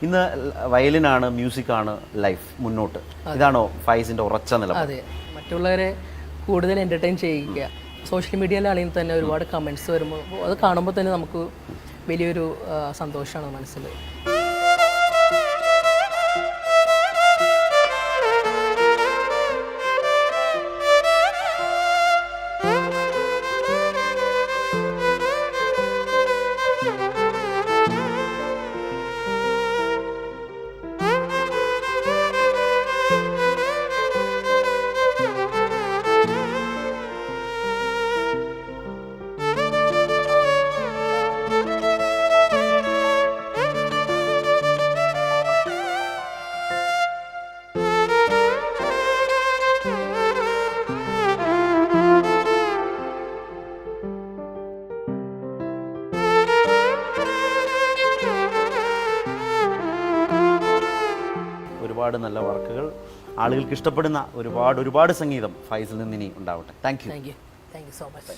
ഇന്ന് വയലിനാണ്, മ്യൂസിക്കാണ് ലൈഫ്, മുന്നോട്ട്. ഇതാണോ ഫൈസിൻ്റെ ഉറച്ച നിലപാട്? അതെ, മറ്റുള്ളവരെ കൂടുതൽ എൻ്റർടൈൻ ചെയ്യിക്കുക. സോഷ്യൽ മീഡിയയിലാണെങ്കിൽ തന്നെ ഒരുപാട് കമൻറ്റ്സ് വരുമ്പോൾ അത് കാണുമ്പോൾ തന്നെ നമുക്ക് വലിയൊരു സന്തോഷമാണ് മനസ്സിൽ. ഒരുപാട് നല്ല വർക്കുകൾ, ആളുകൾക്ക് ഇഷ്ടപ്പെടുന്ന ഒരുപാട് സംഗീതം ഫൈസിൽ നിന്ന് ഇനി ഉണ്ടാവട്ടെ. Thank you thank you so much.